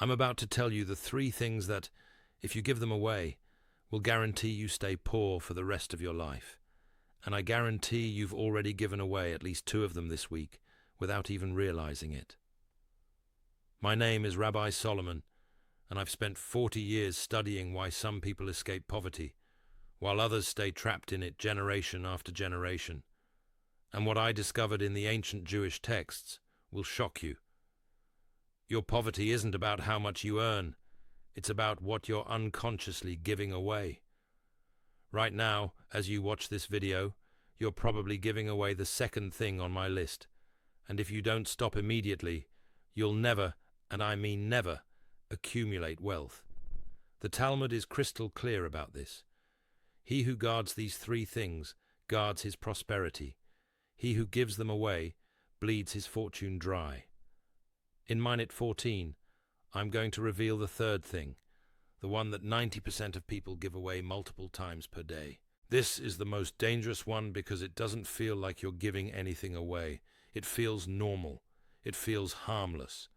I'm about to tell you the 3 things that, if you give them away, will guarantee you stay poor for the rest of your life. And I guarantee you've already given away at least 2 of them this week without even realizing it. My name is Rabbi Solomon, and I've spent 40 years studying why some people escape poverty, while others stay trapped in it generation after generation. And what I discovered in the ancient Jewish texts will shock you. Your poverty isn't about how much you earn. It's about what you're unconsciously giving away. Right now, as you watch this video, you're probably giving away the 2nd thing on my list. And if you don't stop immediately, you'll never, and I mean never, accumulate wealth. The Talmud is crystal clear about this. He who guards these 3 things guards his prosperity. He who gives them away bleeds his fortune dry. In Minute 14, I'm going to reveal the 3rd thing, the one that 90% of people give away multiple times per day. This is the most dangerous one because it doesn't feel like you're giving anything away. It feels normal. It feels harmless.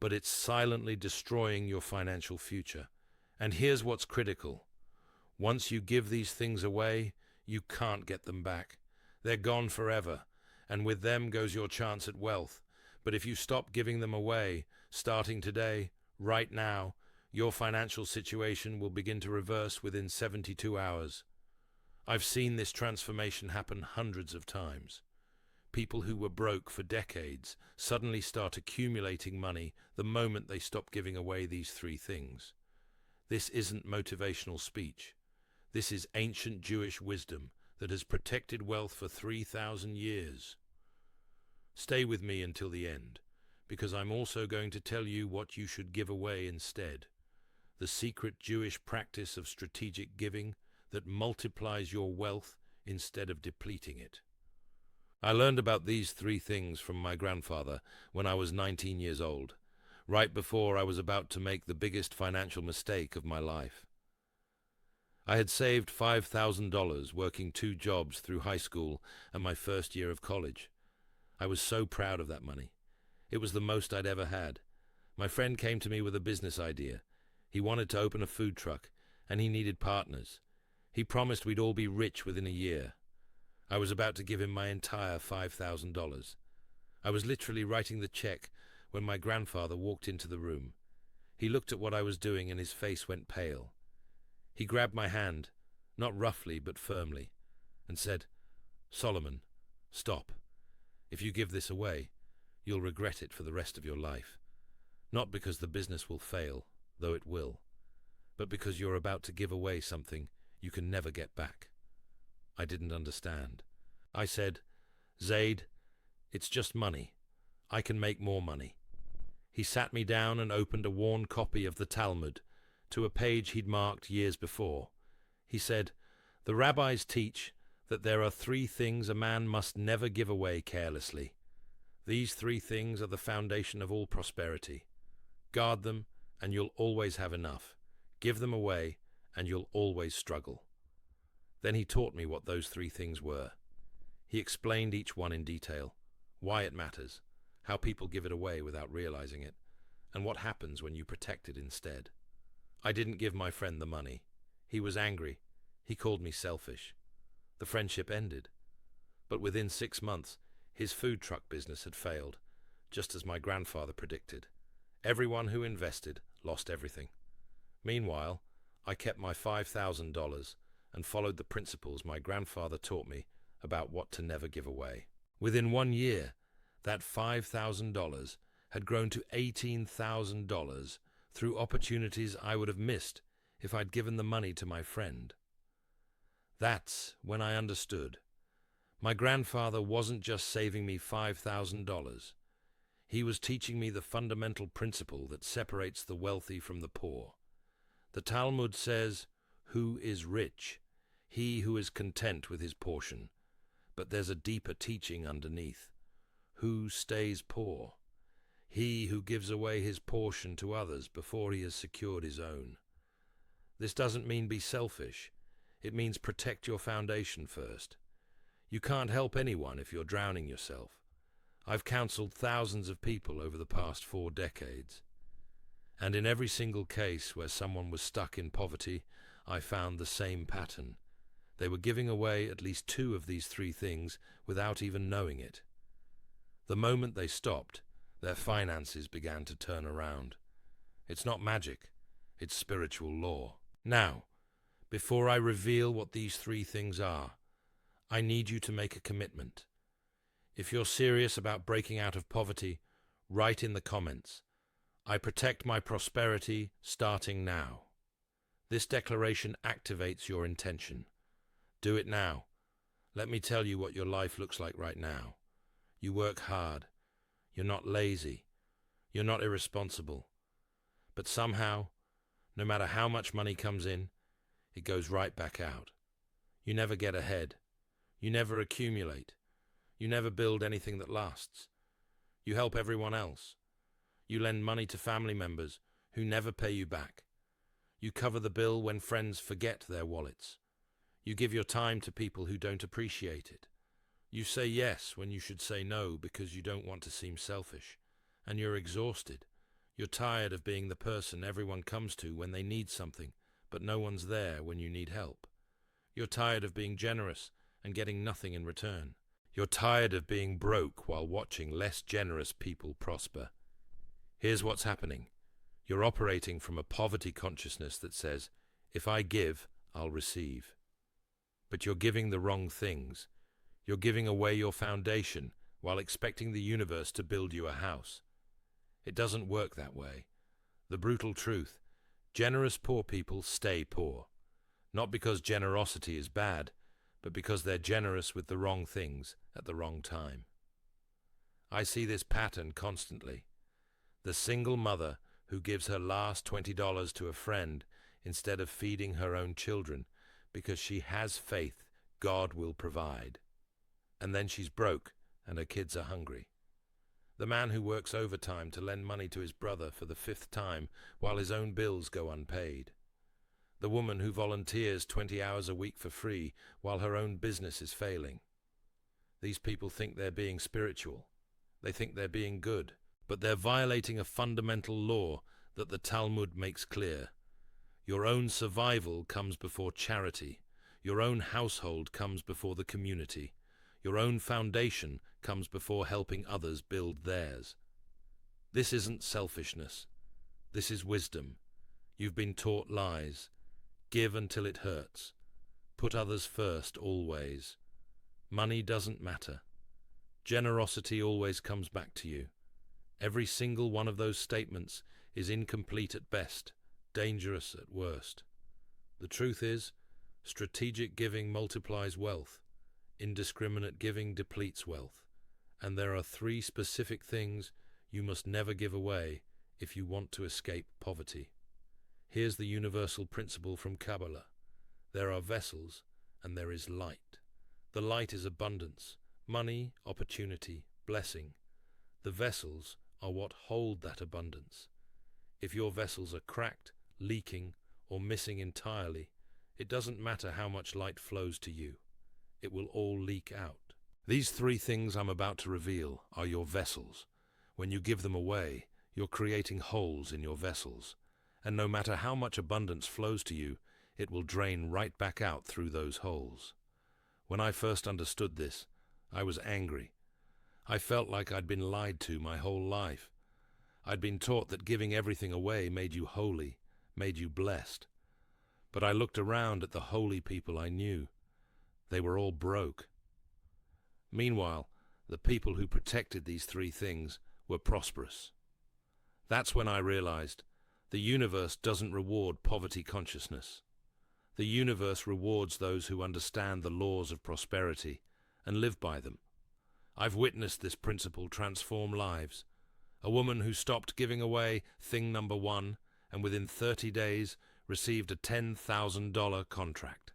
But it's silently destroying your financial future. And here's what's critical. Once you give these things away, you can't get them back. They're gone forever, and with them goes your chance at wealth. But if you stop giving them away, starting today, right now, your financial situation will begin to reverse within 72 hours. I've seen this transformation happen hundreds of times. People who were broke for decades suddenly start accumulating money the moment they stop giving away these 3 things. This isn't motivational speech. This is ancient Jewish wisdom that has protected wealth for 3,000 years. Stay with me until the end, because I'm also going to tell you what you should give away instead. The secret Jewish practice of strategic giving that multiplies your wealth instead of depleting it. I learned about these 3 things from my grandfather when I was 19 years old, right before I was about to make the biggest financial mistake of my life. I had saved $5,000 working 2 jobs through high school and my first year of college. I was so proud of that money. It was the most I'd ever had. My friend came to me with a business idea. He wanted to open a food truck, and he needed partners. He promised we'd all be rich within a year. I was about to give him my entire $5,000. I was literally writing the check when my grandfather walked into the room. He looked at what I was doing and his face went pale. He grabbed my hand, not roughly but firmly, and said, "Solomon, stop. If you give this away, you'll regret it for the rest of your life. Not because the business will fail, though it will, but because you're about to give away something you can never get back." I didn't understand. I said, "Zaid, it's just money. I can make more money." He sat me down and opened a worn copy of the Talmud to a page he'd marked years before. He said, "The rabbis teach that there are 3 things a man must never give away carelessly. These 3 things are the foundation of all prosperity. Guard them, and you'll always have enough. Give them away, and you'll always struggle." Then he taught me what those 3 things were. He explained each one in detail, why it matters, how people give it away without realizing it, and what happens when you protect it instead. I didn't give my friend the money. He was angry. He called me selfish. The friendship ended. But within 6 months, his food truck business had failed, just as my grandfather predicted. Everyone who invested lost everything. Meanwhile, I kept my $5,000 and followed the principles my grandfather taught me about what to never give away. Within 1 year, that $5,000 had grown to $18,000 through opportunities I would have missed if I'd given the money to my friend. That's when I understood. My grandfather wasn't just saving me $5,000. He was teaching me the fundamental principle that separates the wealthy from the poor. The Talmud says, "Who is rich? He who is content with his portion." But there's a deeper teaching underneath. Who stays poor? He who gives away his portion to others before he has secured his own. This doesn't mean be selfish. It means protect your foundation first. You can't help anyone if you're drowning yourself. I've counseled thousands of people over the past 4 decades. And in every single case where someone was stuck in poverty, I found the same pattern. They were giving away at least two of these three things without even knowing it. The moment they stopped, their finances began to turn around. It's not magic, it's spiritual law. Now, before I reveal what these three things are, I need you to make a commitment. If you're serious about breaking out of poverty, write in the comments, "I protect my prosperity starting now." This declaration activates your intention. Do it now. Let me tell you what your life looks like right now. You work hard. You're not lazy. You're not irresponsible. But somehow, no matter how much money comes in, it goes right back out. You never get ahead. You never accumulate. You never build anything that lasts. You help everyone else. You lend money to family members who never pay you back. You cover the bill when friends forget their wallets. You give your time to people who don't appreciate it. You say yes when you should say no because you don't want to seem selfish. And you're exhausted. You're tired of being the person everyone comes to when they need something, but no one's there when you need help. You're tired of being generous and getting nothing in return. You're tired of being broke while watching less generous people prosper. Here's what's happening. You're operating from a poverty consciousness that says, if I give, I'll receive. But you're giving the wrong things. You're giving away your foundation while expecting the universe to build you a house. It doesn't work that way. The brutal truth, generous poor people stay poor. Not because generosity is bad, but because they're generous with the wrong things at the wrong time. I see this pattern constantly. The single mother who gives her last $20 to a friend instead of feeding her own children because she has faith God will provide. And then she's broke and her kids are hungry. The man who works overtime to lend money to his brother for the 5th time while his own bills go unpaid. The woman who volunteers 20 hours a week for free while her own business is failing. These people think they're being spiritual. They think they're being good, but they're violating a fundamental law that the Talmud makes clear. Your own survival comes before charity. Your own household comes before the community. Your own foundation comes before helping others build theirs. This isn't selfishness. This is wisdom. You've been taught lies. Give until it hurts. Put others first always. Money doesn't matter. Generosity always comes back to you. Every single one of those statements is incomplete at best, dangerous at worst. The truth is, strategic giving multiplies wealth. Indiscriminate giving depletes wealth. And there are 3 specific things you must never give away if you want to escape poverty. Here's the universal principle from Kabbalah. There are vessels and there is light. The light is abundance, money, opportunity, blessing. The vessels are what hold that abundance. If your vessels are cracked, leaking, or missing entirely, it doesn't matter how much light flows to you. It will all leak out. These 3 things I'm about to reveal are your vessels. When you give them away, you're creating holes in your vessels. And no matter how much abundance flows to you, it will drain right back out through those holes. When I first understood this, I was angry. I felt like I'd been lied to my whole life. I'd been taught that giving everything away made you holy, made you blessed. But I looked around at the holy people I knew. They were all broke. Meanwhile, the people who protected these 3 things were prosperous. That's when I realized the universe doesn't reward poverty consciousness. The universe rewards those who understand the laws of prosperity and live by them. I've witnessed this principle transform lives. A woman who stopped giving away thing number 1 and within 30 days received a $10,000 contract.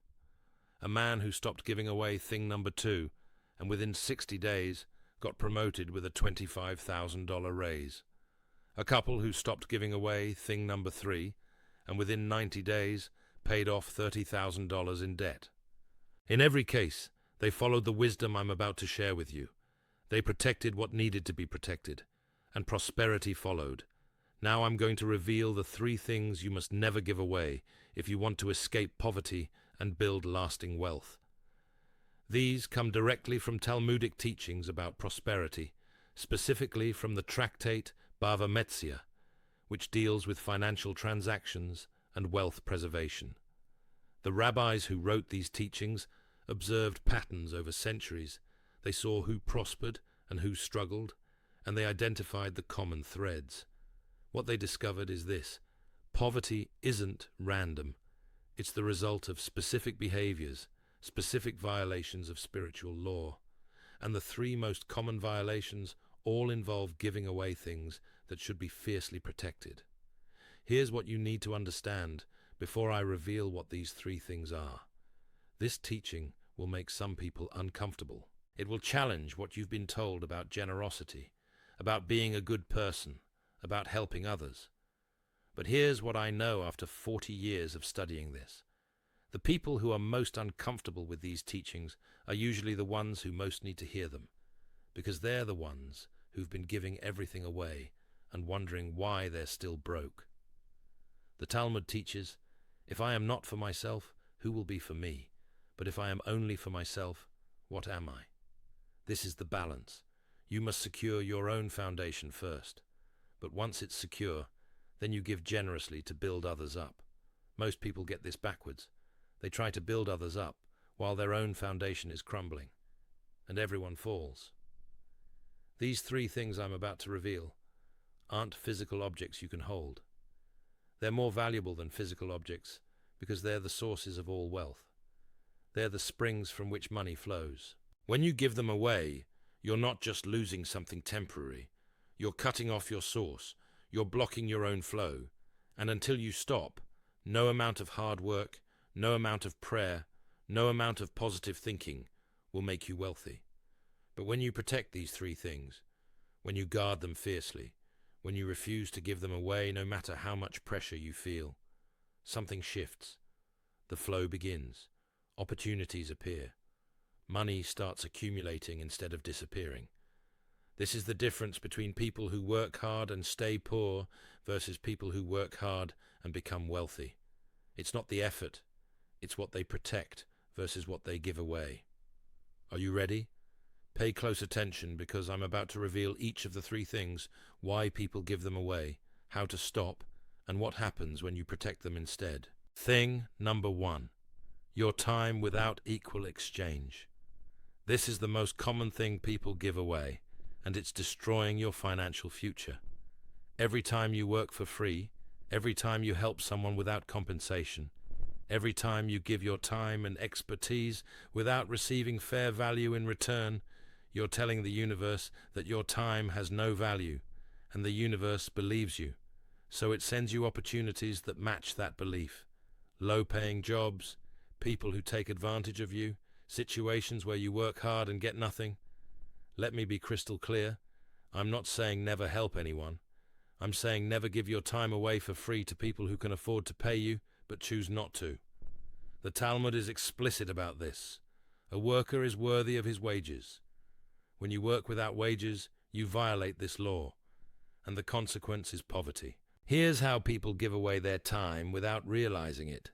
A man who stopped giving away thing number 2 and within 60 days got promoted with a $25,000 raise. A couple who stopped giving away thing number 3 and within 90 days paid off $30,000 in debt. In every case, they followed the wisdom I'm about to share with you. They protected what needed to be protected, and prosperity followed. Now I'm going to reveal the 3 things you must never give away if you want to escape poverty and build lasting wealth. These come directly from Talmudic teachings about prosperity, specifically from the tractate Bava Metzia, which deals with financial transactions and wealth preservation. The rabbis who wrote these teachings observed patterns over centuries. They saw who prospered and who struggled, and they identified the common threads. What they discovered is this: poverty isn't random. It's the result of specific behaviors, specific violations of spiritual law. And the 3 most common violations all involve giving away things that should be fiercely protected. Here's what you need to understand before I reveal what these 3 things are. This teaching will make some people uncomfortable. It will challenge what you've been told about generosity, about being a good person, about helping others. But here's what I know after 40 years of studying this. The people who are most uncomfortable with these teachings are usually the ones who most need to hear them, because they're the ones who've been giving everything away and wondering why they're still broke. The Talmud teaches, if I am not for myself, who will be for me? But if I am only for myself, what am I? This is the balance. You must secure your own foundation first. But once it's secure, then you give generously to build others up. Most people get this backwards. They try to build others up while their own foundation is crumbling, and everyone falls. These 3 things I'm about to reveal aren't physical objects you can hold. They're more valuable than physical objects because they're the sources of all wealth. They're the springs from which money flows. When you give them away, you're not just losing something temporary. You're cutting off your source. You're blocking your own flow. And until you stop, no amount of hard work, no amount of prayer, no amount of positive thinking will make you wealthy. But when you protect these 3 things, when you guard them fiercely, when you refuse to give them away no matter how much pressure you feel, something shifts. The flow begins. Opportunities appear. Money starts accumulating instead of disappearing. This is the difference between people who work hard and stay poor versus people who work hard and become wealthy. It's not the effort, it's what they protect versus what they give away. Are you ready? Pay close attention because I'm about to reveal each of the 3 things, why people give them away, how to stop, and what happens when you protect them instead. Thing number 1, your time without equal exchange. This is the most common thing people give away, and it's destroying your financial future. Every time you work for free, every time you help someone without compensation, every time you give your time and expertise without receiving fair value in return, you're telling the universe that your time has no value, and the universe believes you. So it sends you opportunities that match that belief. Low-paying jobs, people who take advantage of you, situations where you work hard and get nothing. Let me be crystal clear. I'm not saying never help anyone. I'm saying never give your time away for free to people who can afford to pay you, but choose not to. The Talmud is explicit about this. A worker is worthy of his wages. When you work without wages, you violate this law, and the consequence is poverty. Here's how people give away their time without realizing it.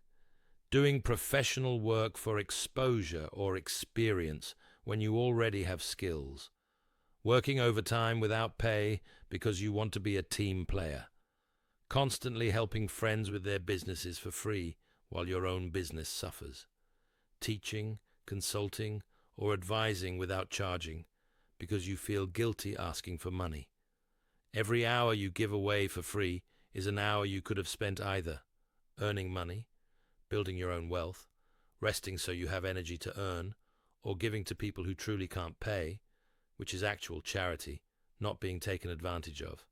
Doing professional work for exposure or experience when you already have skills. Working overtime without pay because you want to be a team player. Constantly helping friends with their businesses for free while your own business suffers. Teaching, consulting, or advising without charging because you feel guilty asking for money. Every hour you give away for free is an hour you could have spent either earning money, building your own wealth, resting so you have energy to earn, or giving to people who truly can't pay, which is actual charity, not being taken advantage of.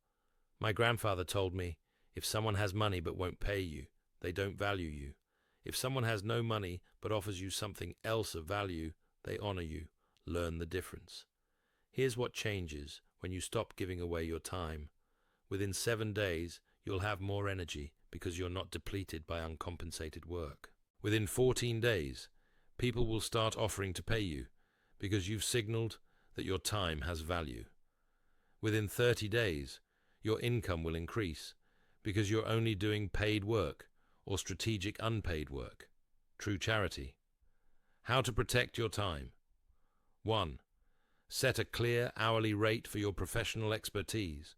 My grandfather told me, if someone has money but won't pay you, they don't value you. If someone has no money but offers you something else of value, they honor you. Learn the difference. Here's what changes when you stop giving away your time. Within 7 days, you'll have more energy because you're not depleted by uncompensated work. Within 14 days, people will start offering to pay you because you've signaled that your time has value. Within 30 days, your income will increase because you're only doing paid work or strategic unpaid work. True charity. How to protect your time. 1. Set a clear hourly rate for your professional expertise.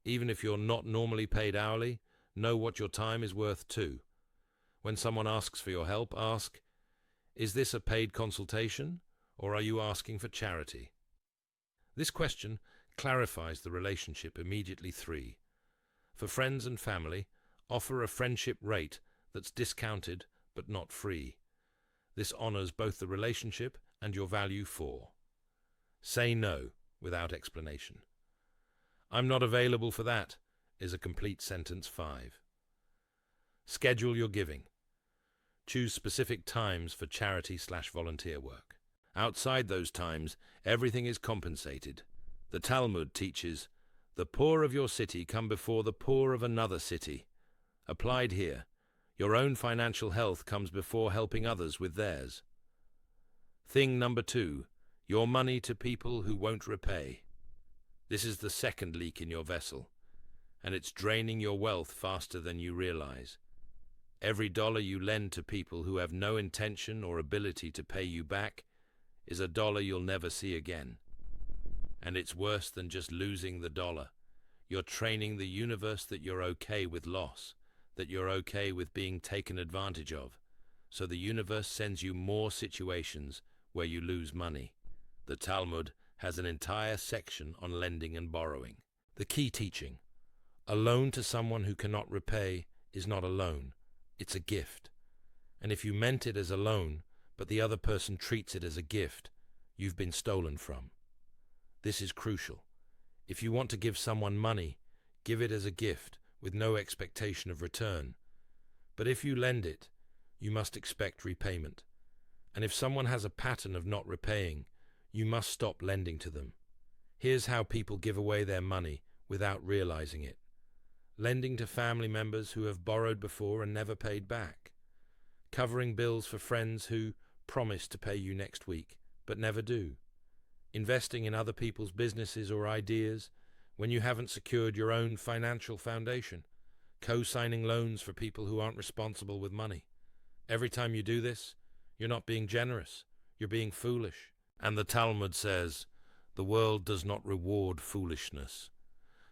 Even if you're not normally paid hourly, know what your time is worth too. When someone asks for your help, ask, is this a paid consultation, or are you asking for charity? This question clarifies the relationship immediately. 3. For friends and family, offer a friendship rate that's discounted but not free. This honors both the relationship and your value. 4. Say no without explanation. I'm not available for that is a complete sentence. 5. Schedule your giving. Choose specific times for charity/volunteer work. Outside those times, everything is compensated. The Talmud teaches, the poor of your city come before the poor of another city. Applied here, your own financial health comes before helping others with theirs. Thing number 2, your money to people who won't repay. This is the second leak in your vessel, and it's draining your wealth faster than you realize. Every dollar you lend to people who have no intention or ability to pay you back is a dollar you'll never see again. And it's worse than just losing the dollar. You're training the universe that you're okay with loss, that you're okay with being taken advantage of. So the universe sends you more situations where you lose money. The Talmud has an entire section on lending and borrowing. The key teaching: a loan to someone who cannot repay is not a loan, it's a gift. And if you meant it as a loan, but the other person treats it as a gift, you've been stolen from. This is crucial. If you want to give someone money, give it as a gift with no expectation of return. But if you lend it, you must expect repayment. And if someone has a pattern of not repaying, you must stop lending to them. Here's how people give away their money without realizing it. Lending to family members who have borrowed before and never paid back. Covering bills for friends who promise to pay you next week, but never do. Investing in other people's businesses or ideas when you haven't secured your own financial foundation. Co-signing loans for people who aren't responsible with money. Every time you do this, you're not being generous, you're being foolish. And the Talmud says, the world does not reward foolishness.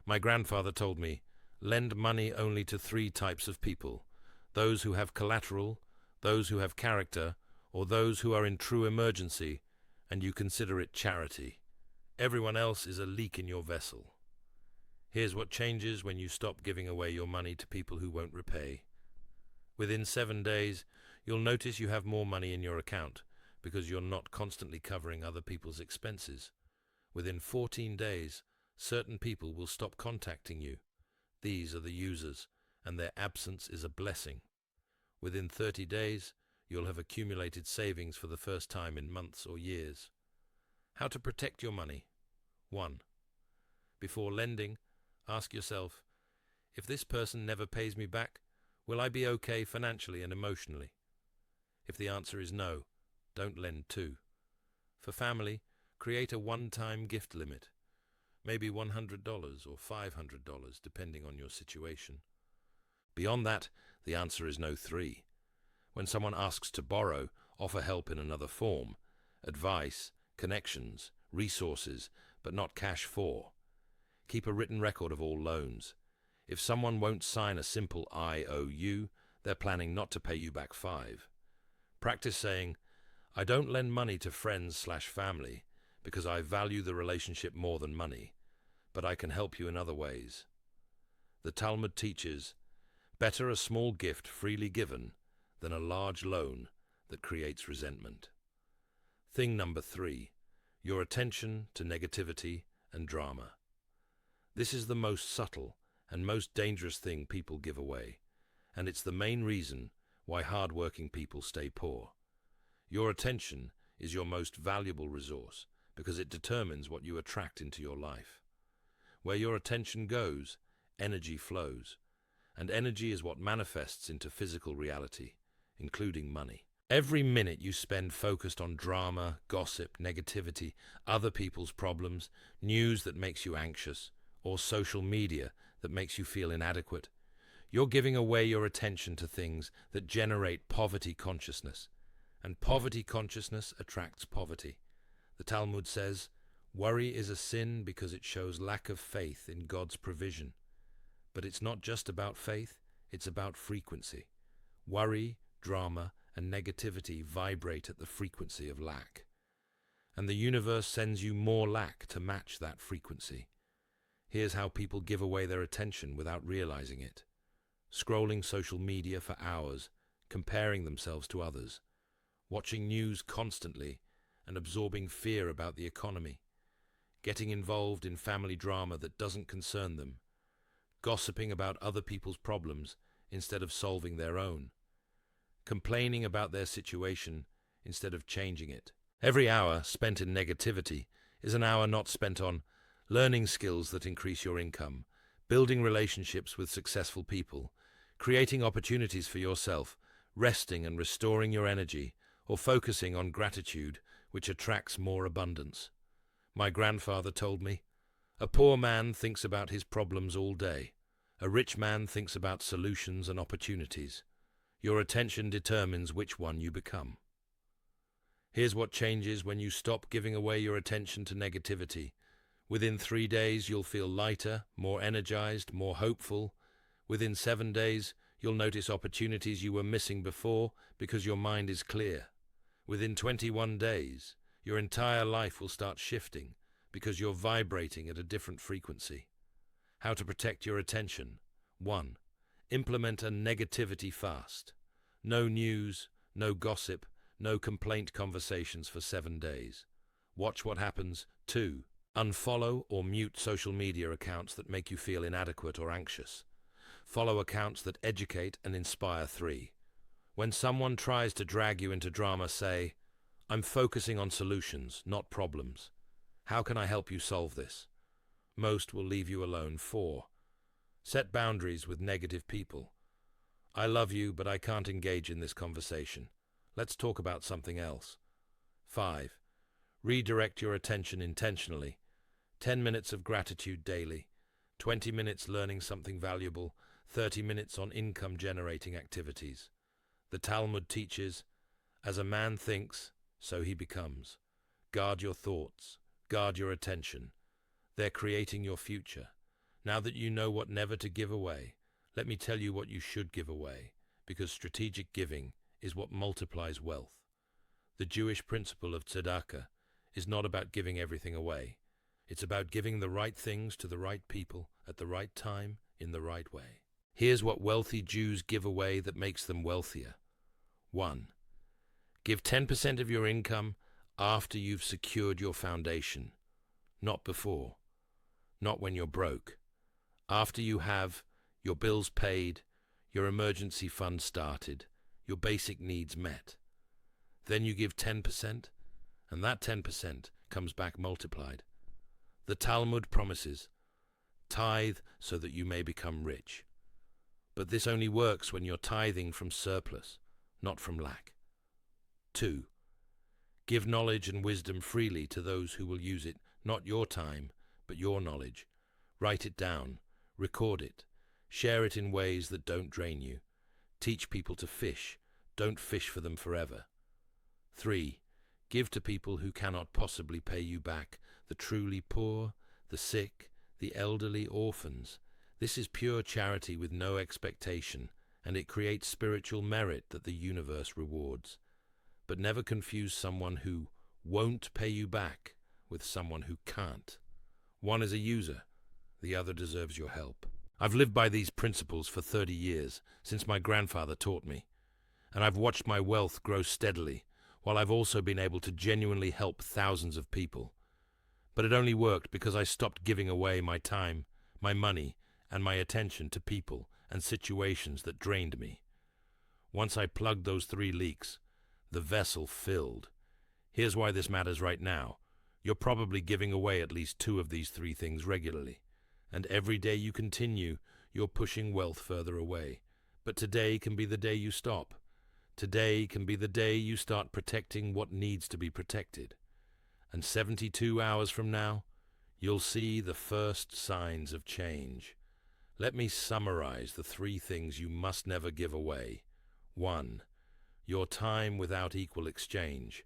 My grandfather told me, lend money only to 3 types of people: those who have collateral, those who have character, or those who are in true emergency, and you consider it charity. Everyone else is a leak in your vessel. Here's what changes when you stop giving away your money to people who won't repay. Within 7 days, you'll notice you have more money in your account because you're not constantly covering other people's expenses. Within 14 days, certain people will stop contacting you. These are the users, and their absence is a blessing. Within 30 days, you'll have accumulated savings for the first time in months or years. How to protect your money. 1. Before lending, ask yourself, if this person never pays me back, will I be okay financially and emotionally? If the answer is no, don't lend too. For family, create a one-time gift limit, maybe $100 or $500 depending on your situation. Beyond that, the answer is no. 3. When someone asks to borrow, offer help in another form: advice, connections, resources, but not cash for. Keep a written record of all loans. If someone won't sign a simple IOU, they're planning not to pay you back 5. Practice saying, I don't lend money to friends/family because I value the relationship more than money, but I can help you in other ways. The Talmud teaches, better a small gift freely given than a large loan that creates resentment. Thing number 3, your attention to negativity and drama. This is the most subtle and most dangerous thing people give away, and it's the main reason why hard-working people stay poor. Your attention is your most valuable resource because it determines what you attract into your life. Where your attention goes, energy flows, and energy is what manifests into physical reality, including money. Every minute you spend focused on drama, gossip, negativity, other people's problems, news that makes you anxious, or social media that makes you feel inadequate, You're giving away your attention to things that generate poverty consciousness, and poverty consciousness attracts poverty. The Talmud says, worry is a sin because it shows lack of faith in God's provision. But it's not just about faith, it's about frequency. Worry, drama, and negativity vibrate at the frequency of lack. And the universe sends you more lack to match that frequency. Here's how people give away their attention without realizing it. Scrolling social media for hours, comparing themselves to others, watching news constantly and absorbing fear about the economy, getting involved in family drama that doesn't concern them, gossiping about other people's problems instead of solving their own, complaining about their situation instead of changing it. Every hour spent in negativity is an hour not spent on learning skills that increase your income, building relationships with successful people, creating opportunities for yourself, resting and restoring your energy, or focusing on gratitude, which attracts more abundance. My grandfather told me, a poor man thinks about his problems all day. A rich man thinks about solutions and opportunities. Your attention determines which one you become. Here's what changes when you stop giving away your attention to negativity. Within 3 days, you'll feel lighter, more energized, more hopeful. Within 7 days, you'll notice opportunities you were missing before because your mind is clear. Within 21 days, your entire life will start shifting because you're vibrating at a different frequency. How to protect your attention. 1. Implement a negativity fast. No news, no gossip, no complaint conversations for 7 days. Watch what happens. 2. Unfollow or mute social media accounts that make you feel inadequate or anxious. Follow accounts that educate and inspire. 3. When someone tries to drag you into drama, say, I'm focusing on solutions, not problems. How can I help you solve this? Most will leave you alone. 4. Set boundaries with negative people. I love you, but I can't engage in this conversation. Let's talk about something else. 5. Redirect your attention intentionally. 10 minutes of gratitude daily. 20 minutes learning something valuable. 30 minutes on income-generating activities. The Talmud teaches, as a man thinks, so he becomes. Guard your thoughts. Guard your attention. They're creating your future. Now that you know what never to give away, let me tell you what you should give away, because strategic giving is what multiplies wealth. The Jewish principle of tzedakah is not about giving everything away. It's about giving the right things to the right people at the right time in the right way. Here's what wealthy Jews give away that makes them wealthier. 1. Give 10% of your income after you've secured your foundation, not before, not when you're broke. After you have your bills paid, your emergency fund started, your basic needs met. Then you give 10%, and that 10% comes back multiplied. The Talmud promises, tithe so that you may become rich. But this only works when you're tithing from surplus, not from lack. 2. Give knowledge and wisdom freely to those who will use it, not your time, but your knowledge. Write it down, record it, share it in ways that don't drain you. Teach people to fish, don't fish for them forever. 3. Give to people who cannot possibly pay you back, the truly poor, the sick, the elderly, orphans. This is pure charity with no expectation, and it creates spiritual merit that the universe rewards. But never confuse someone who won't pay you back with someone who can't. One is a user, the other deserves your help. I've lived by these principles for 30 years, since my grandfather taught me, and I've watched my wealth grow steadily, while I've also been able to genuinely help thousands of people. But it only worked because I stopped giving away my time, my money, and my attention to people and situations that drained me. Once I plugged those 3 leaks, the vessel filled. Here's why this matters right now. You're probably giving away at least 2 of these 3 things regularly. And every day you continue, you're pushing wealth further away. But today can be the day you stop. Today can be the day you start protecting what needs to be protected. And 72 hours from now, you'll see the first signs of change. Let me summarize the three things you must never give away. 1. Your time without equal exchange.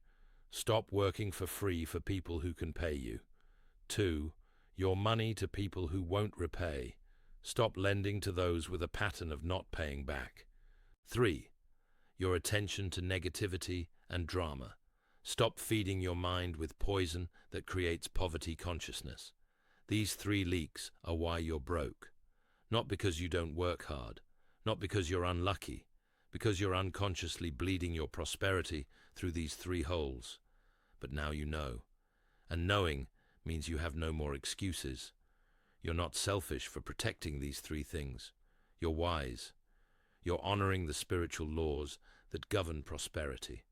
Stop working for free for people who can pay you. 2. Your money to people who won't repay. Stop lending to those with a pattern of not paying back. 3. Your attention to negativity and drama. Stop feeding your mind with poison that creates poverty consciousness. These 3 leaks are why you're broke. Not because you don't work hard, not because you're unlucky, because you're unconsciously bleeding your prosperity through these 3 holes. But now you know. And knowing means you have no more excuses. You're not selfish for protecting these 3 things. You're wise. You're honoring the spiritual laws that govern prosperity.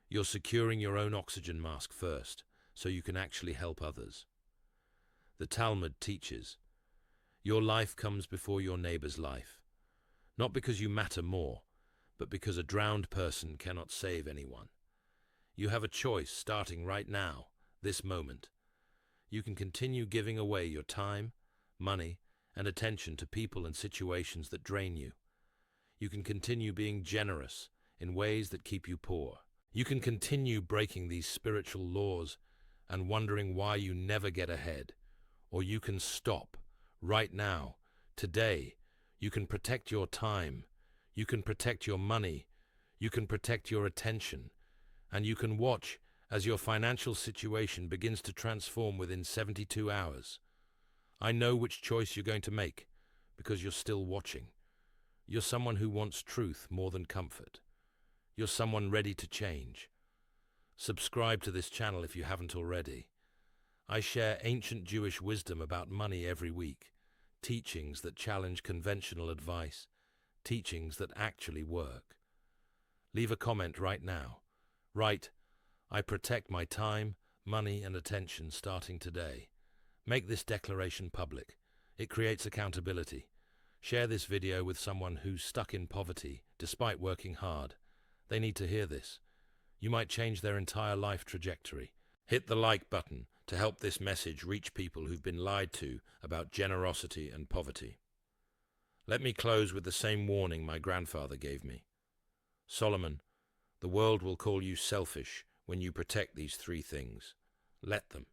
You're securing your own oxygen mask first, so you can actually help others. The Talmud teaches, your life comes before your neighbor's life, not because you matter more, but because a drowned person cannot save anyone. You have a choice starting right now, this moment. You can continue giving away your time, money, and attention to people and situations that drain you. You can continue being generous in ways that keep you poor. You can continue breaking these spiritual laws and wondering why you never get ahead. Or you can stop right now, today. You can protect your time. You can protect your money. You can protect your attention. And you can watch as your financial situation begins to transform within 72 hours. I know which choice you're going to make because you're still watching. You're someone who wants truth more than comfort. You're someone ready to change. Subscribe to this channel if you haven't already. I share ancient Jewish wisdom about money every week, teachings that challenge conventional advice, teachings that actually work. Leave a comment right now. Write, I protect my time, money, and attention starting today. Make this declaration public. It creates accountability. Share this video with someone who's stuck in poverty despite working hard. They need to hear this. You might change their entire life trajectory. Hit the like button to help this message reach people who've been lied to about generosity and poverty. Let me close with the same warning my grandfather gave me. Solomon, the world will call you selfish when you protect these 3 things. Let them.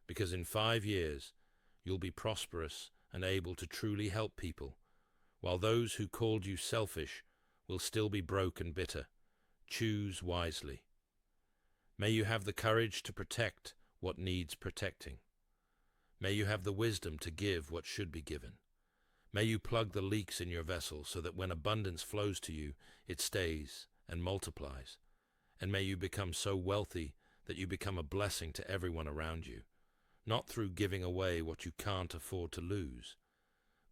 Because in 5 years, you'll be prosperous and able to truly help people, while those who called you selfish will still be broke and bitter. Choose wisely. May you have the courage to protect what needs protecting. May you have the wisdom to give what should be given. May you plug the leaks in your vessel so that when abundance flows to you, it stays and multiplies. And may you become so wealthy that you become a blessing to everyone around you, not through giving away what you can't afford to lose,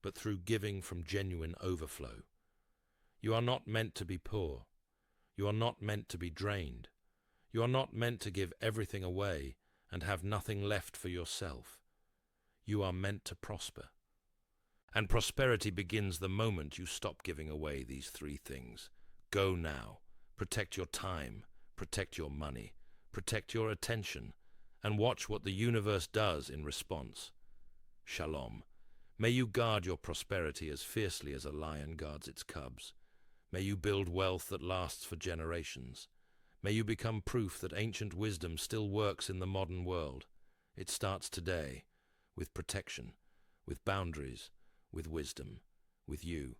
but through giving from genuine overflow. You are not meant to be poor. You are not meant to be drained. You are not meant to give everything away and have nothing left for yourself. You are meant to prosper. And prosperity begins the moment you stop giving away these 3 things. Go now. Protect your time. Protect your money. Protect your attention. And watch what the universe does in response. Shalom. May you guard your prosperity as fiercely as a lion guards its cubs. May you build wealth that lasts for generations. May you become proof that ancient wisdom still works in the modern world. It starts today, with protection, with boundaries, with wisdom, with you.